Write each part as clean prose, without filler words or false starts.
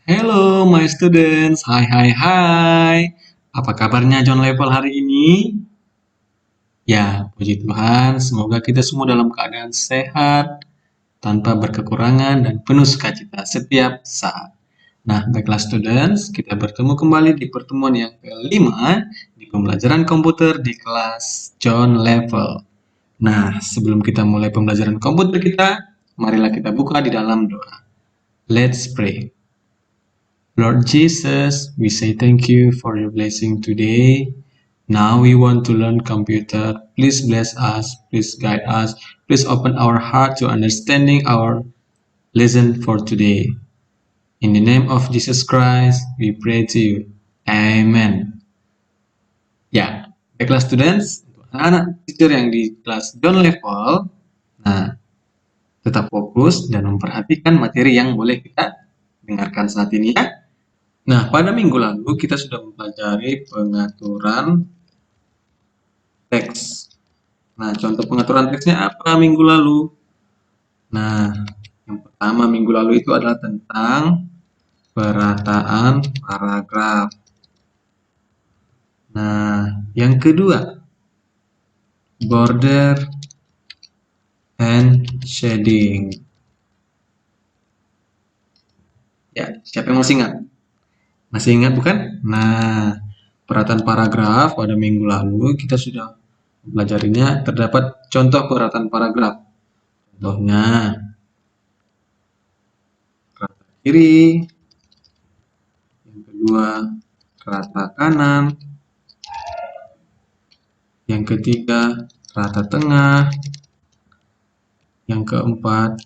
Hello my students, hai. Apa kabarnya John Level hari ini? Ya, puji Tuhan, semoga kita semua dalam keadaan sehat, tanpa berkekurangan dan penuh sukacita setiap saat. Nah, baiklah students, kita bertemu kembali di pertemuan yang kelima di pembelajaran komputer di kelas John Level. Nah, sebelum kita mulai pembelajaran komputer kita, marilah kita buka di dalam doa. Let's pray. Lord Jesus, we say thank you for your blessing today. Now we want to learn computer. Please bless us. Please guide us. Please open our heart to understanding our lesson for today. In the name of Jesus Christ, we pray to you. Amen. Ya, baiklah students, untuk anak-anak teacher yang di kelas John Level, nah, tetap fokus dan memperhatikan materi yang boleh kita dengarkan saat ini ya. Nah, pada minggu lalu kita sudah mempelajari pengaturan teks. Nah, contoh pengaturan teksnya apa minggu lalu? Nah, yang pertama minggu lalu itu adalah tentang perataan paragraf. Nah, yang kedua, border and shading. Ya, siapa yang masih ingat? Masih ingat bukan? Nah, perataan paragraf pada minggu lalu kita sudah mempelajarinya. Terdapat contoh perataan paragraf. Contohnya, rata kiri, yang kedua rata kanan, yang ketiga rata tengah, yang keempat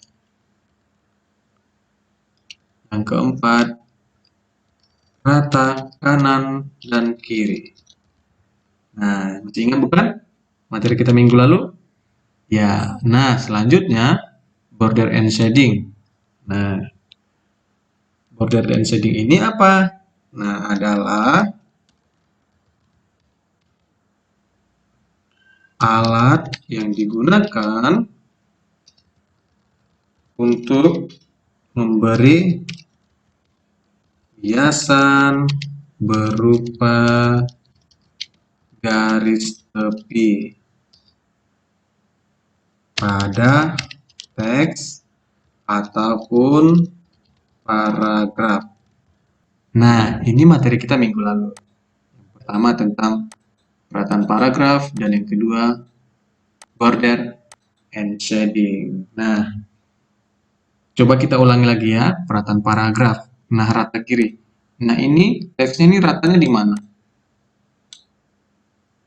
rata kanan dan kiri. Nah, masih ingat bukan materi kita minggu lalu? Ya, nah selanjutnya border and shading. Nah, border and shading ini apa? Nah, adalah alat yang digunakan untuk memberi hiasan berupa garis tepi pada teks ataupun paragraf. Nah, ini materi kita minggu lalu. Yang pertama tentang perataan paragraf dan yang kedua border and shading. Nah, coba kita ulangi lagi ya, perataan paragraf. Nah, rata kiri. Nah, ini teksnya ini ratanya di mana?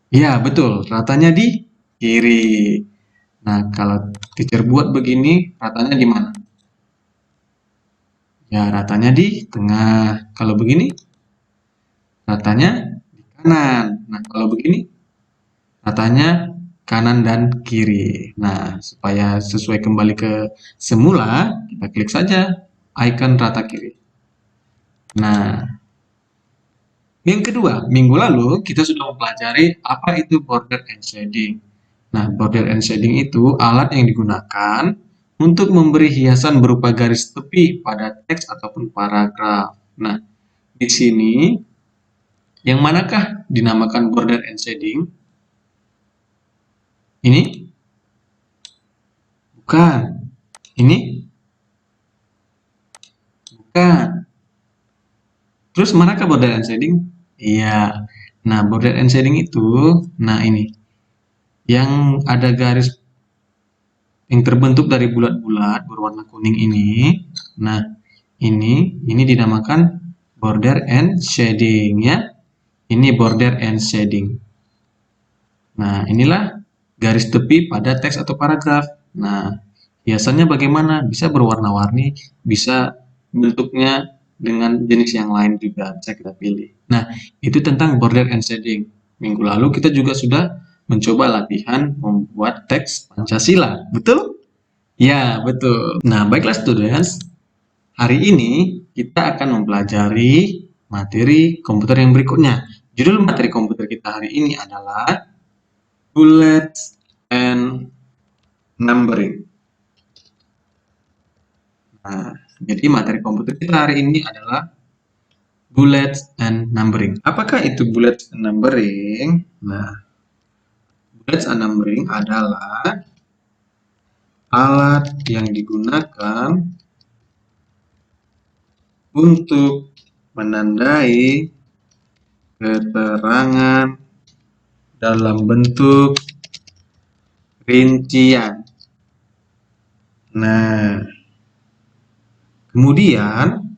Ya, betul. Ratanya di kiri. Nah, kalau teacher buat begini, ratanya di mana? Ya, ratanya di tengah. Kalau begini, ratanya di kanan. Nah, kalau begini, ratanya kanan dan kiri. Nah, supaya sesuai kembali ke semula, kita klik saja icon rata kiri. Nah, yang kedua, minggu lalu kita sudah mempelajari apa itu border and shading. Nah, border and shading itu alat yang digunakan untuk memberi hiasan berupa garis tepi pada teks ataupun paragraf. Nah, di sini yang manakah dinamakan border and shading? Ini? Bukan. Ini? Bukan. Terus manakah border and shading? Iya. Nah, border and shading itu, nah ini, yang ada garis yang terbentuk dari bulat-bulat berwarna kuning ini. Nah, ini dinamakan border and shading ya. Ini border and shading. Nah, inilah garis tepi pada teks atau paragraf. Nah, hiasannya bagaimana? Bisa berwarna-warni, bisa bentuknya dengan jenis yang lain juga bisa kita pilih. Nah, itu tentang border and shading. Minggu lalu kita juga sudah mencoba latihan membuat teks Pancasila. Betul? Ya, betul. Nah, baiklah students. Hari ini kita akan mempelajari materi komputer yang berikutnya. Judul materi komputer kita hari ini adalah Bullets and Numbering. Nah, jadi materi komputer kita hari ini adalah bullets and numbering. Apakah itu bullets and numbering? Nah, bullets and numbering adalah alat yang digunakan untuk menandai keterangan dalam bentuk rincian. Nah, kemudian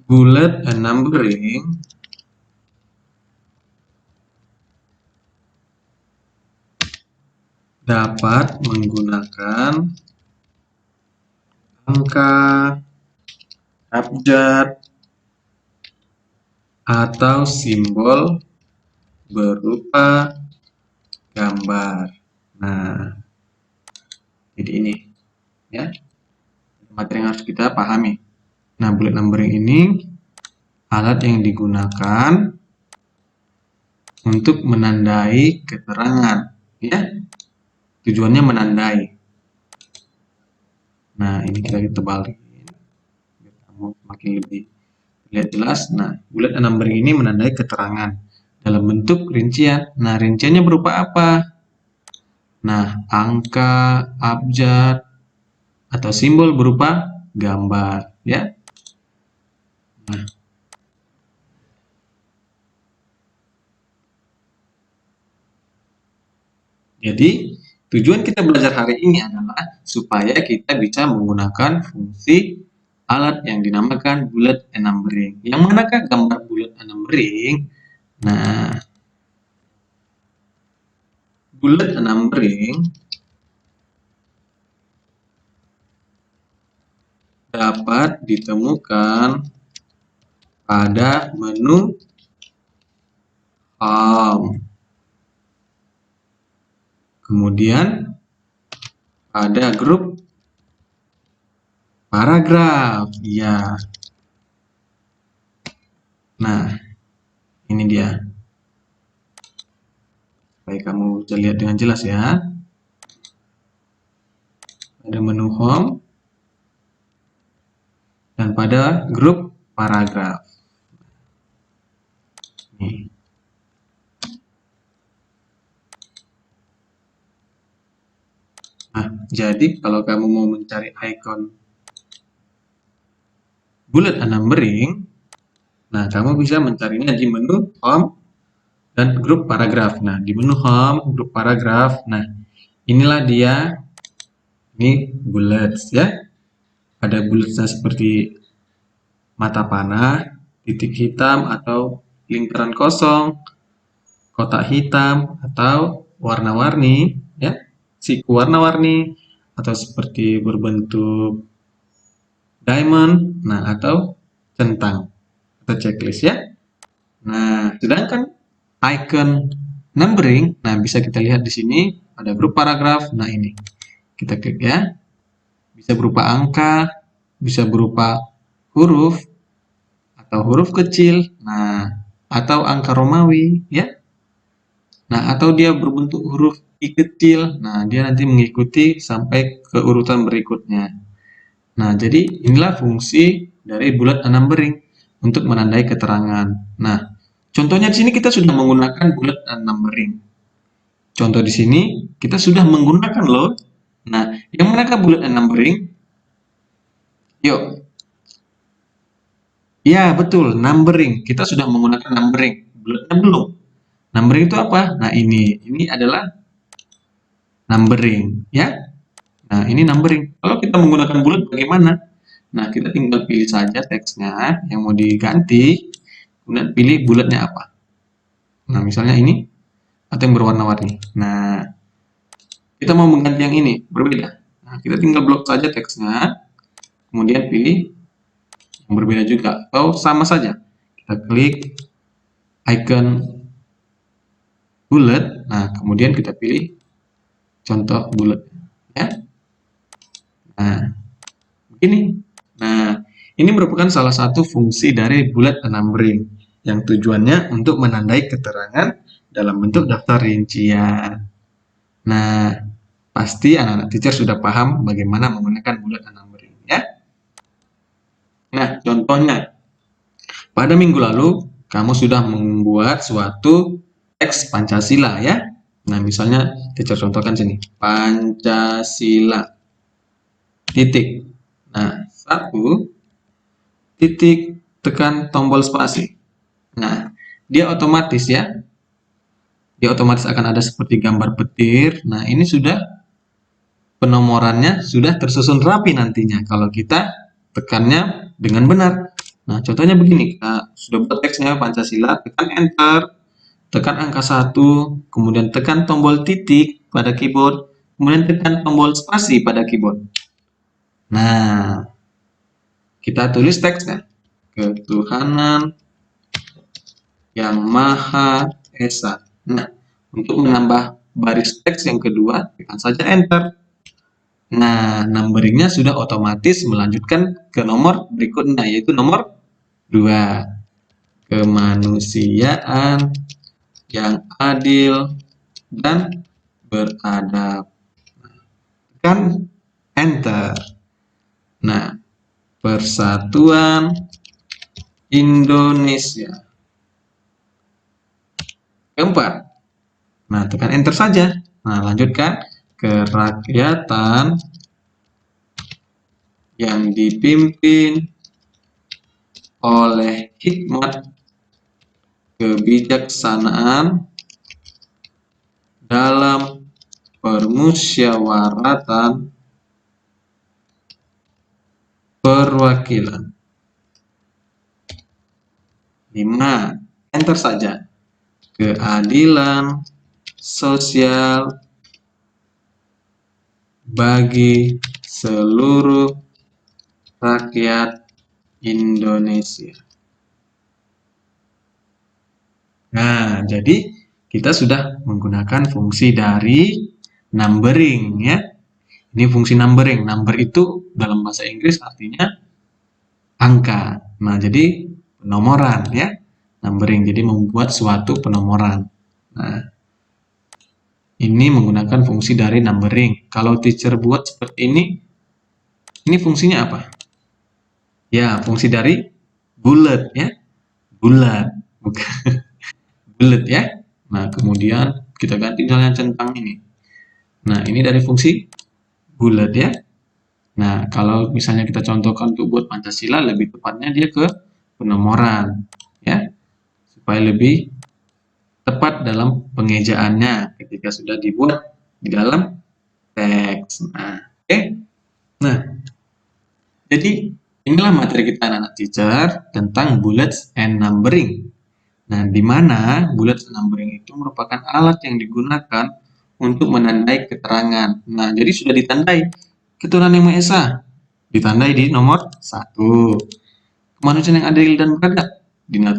bullet and numbering dapat menggunakan angka, abjad, atau simbol berupa gambar. Nah, jadi ini ya materi yang harus kita pahami. Nah, bullet numbering ini alat yang digunakan untuk menandai keterangan, ya. Tujuannya menandai. Nah, ini kita tebalin biar kamu makin lebih lihat jelas. Nah, bullet numbering ini menandai keterangan dalam bentuk rincian. Nah, rinciannya berupa apa? Nah, angka, abjad, atau simbol berupa gambar, ya. Nah, jadi tujuan kita belajar hari ini adalah supaya kita bisa menggunakan fungsi alat yang dinamakan bullet and numbering. Yang manakah gambar bullet and numbering? Nah, bullet and numbering dapat ditemukan pada menu Home. Kemudian pada grup paragraf. Ya. Nah, ini dia. Supaya kamu bisa lihat dengan jelas ya. Pada menu Home dan pada grup paragraf. Nih. Nah, jadi kalau kamu mau mencari icon bullet and numbering, nah kamu bisa mencarinya di menu Home dan grup paragraf. Nah, di menu Home, grup paragraf, nah inilah dia, ini bullets ya. Ada bulletsnya seperti mata panah, titik hitam atau lingkaran kosong, kotak hitam atau warna-warni ya, siku warna-warni atau seperti berbentuk diamond, nah atau centang atau checklist ya. Nah, sedangkan icon numbering, nah bisa kita lihat di sini ada grup paragraf. Nah, ini kita klik ya. Bisa berupa angka, bisa berupa huruf atau huruf kecil. Nah, atau angka Romawi ya. Nah, atau dia berbentuk huruf I kecil. Nah, dia nanti mengikuti sampai ke urutan berikutnya. Nah, jadi inilah fungsi dari bullet and numbering untuk menandai keterangan. Nah, contohnya di sini kita sudah menggunakan bullet and numbering. Contoh di sini kita sudah menggunakan loh. Nah, yang manakah bullet and numbering? Yuk. Ya, betul, numbering. Kita sudah menggunakan numbering. Bulletnya belum. Numbering itu apa? Nah, ini adalah numbering, ya. Nah, ini numbering. Kalau kita menggunakan bullet bagaimana? Nah, kita tinggal pilih saja teksnya yang mau diganti, kemudian pilih bulletnya apa. Nah, misalnya ini, atau yang berwarna-warni. Nah, kita mau mengganti yang ini, berbeda. Nah, kita tinggal blok saja teksnya, kemudian pilih yang berbeda juga, atau sama saja. Kita klik icon bullet, nah kemudian kita pilih contoh bullet. Ya. Nah, begini. Nah, ini merupakan salah satu fungsi dari bullet and numbering yang tujuannya untuk menandai keterangan dalam bentuk daftar rincian. Nah, pasti anak-anak teacher sudah paham bagaimana menggunakan bullet and numbering ya. Nah, contohnya Pada minggu lalu, kamu sudah membuat suatu teks Pancasila ya. Nah, misalnya teacher contohkan sini. Pancasila. Titik. Nah, satu titik tekan tombol spasi. Nah, dia otomatis ya. Dia otomatis akan ada seperti gambar petir. Nah, ini sudah penomorannya sudah tersusun rapi nantinya kalau kita tekannya dengan benar. Nah, contohnya begini, kita sudah buat teksnya Pancasila, tekan enter, tekan angka 1, kemudian tekan tombol titik pada keyboard, kemudian tekan tombol spasi pada keyboard. Nah, kita tulis teksnya. Ketuhanan yang Maha Esa. Nah, untuk menambah baris teks yang kedua, tekan saja enter. Nah, numberingnya sudah otomatis melanjutkan ke nomor berikutnya, yaitu nomor 2. Kemanusiaan yang adil dan beradab. Tekan enter. Nah, persatuan Indonesia. Keempat. Nah, tekan enter saja. Nah, lanjutkan. Kerakyatan yang dipimpin oleh hikmat, kebijaksanaan dalam permusyawaratan perwakilan. 5. Enter saja. Keadilan sosial bagi seluruh rakyat Indonesia. Nah, jadi kita sudah menggunakan fungsi dari numbering ya. Ini fungsi numbering. Number itu dalam bahasa Inggris artinya angka. Nah, jadi penomoran ya. Numbering, jadi membuat suatu penomoran. Nah, ini menggunakan fungsi dari numbering. Kalau teacher buat seperti ini fungsinya apa? Ya, fungsi dari bullet ya. Bulat. Bukan. Bullet ya. Nah, kemudian kita ganti misalnya centang ini. Nah, ini dari fungsi bullet ya. Nah, kalau misalnya kita contohkan untuk buat Pancasila, lebih tepatnya dia ke penomoran ya. Supaya lebih tepat dalam pengejaannya ketika sudah dibuat di dalam teks. Nah, oke. Nah, jadi inilah materi kita anak-anak teacher tentang bullets and numbering. Nah, di mana bullets and numbering itu merupakan alat yang digunakan untuk menandai keterangan. Nah, jadi sudah ditandai ketuhanan yang Maha Esa. Ditandai di nomor 1. Kemanusiaan yang adil dan beradab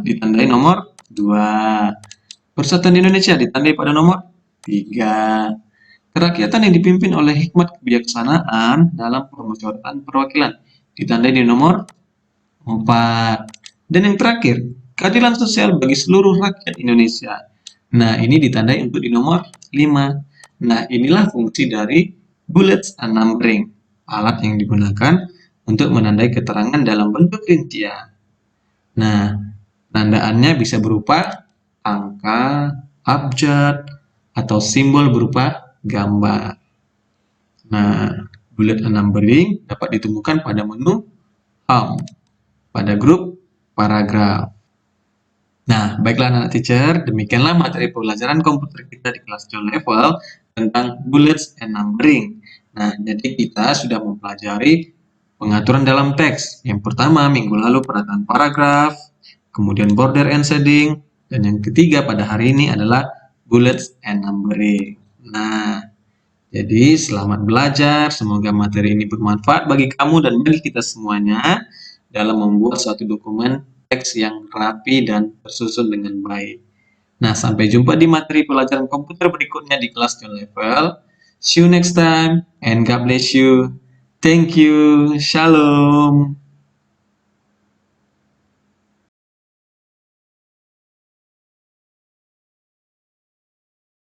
ditandai nomor 2. Persatuan Indonesia ditandai pada nomor 3. Kerakyatan yang dipimpin oleh hikmat kebijaksanaan dalam permusyawaratan perwakilan ditandai di nomor 4. Dan yang terakhir, keadilan sosial bagi seluruh rakyat Indonesia. Nah, ini ditandai untuk di nomor 5. Nah, inilah fungsi dari bullets and numbering, alat yang digunakan untuk menandai keterangan dalam bentuk rincian. Nah, tandaannya bisa berupa angka, abjad, atau simbol berupa gambar. Nah, bullet and numbering dapat ditemukan pada menu Home, pada grup paragraf. Nah, baiklah anak teacher, demikianlah materi pelajaran komputer kita di kelas John Level tentang bullets and numbering. Nah, jadi kita sudah mempelajari pengaturan dalam teks. Yang pertama, minggu lalu perataan paragraf, kemudian border and shading, dan yang ketiga pada hari ini adalah bullets and numbering. Nah, jadi selamat belajar, semoga materi ini bermanfaat bagi kamu dan bagi kita semuanya dalam membuat suatu dokumen teks yang rapi dan tersusun dengan baik. Nah, sampai jumpa di materi pelajaran komputer berikutnya di kelas John Level. See you next time and God bless you. Thank you. Shalom.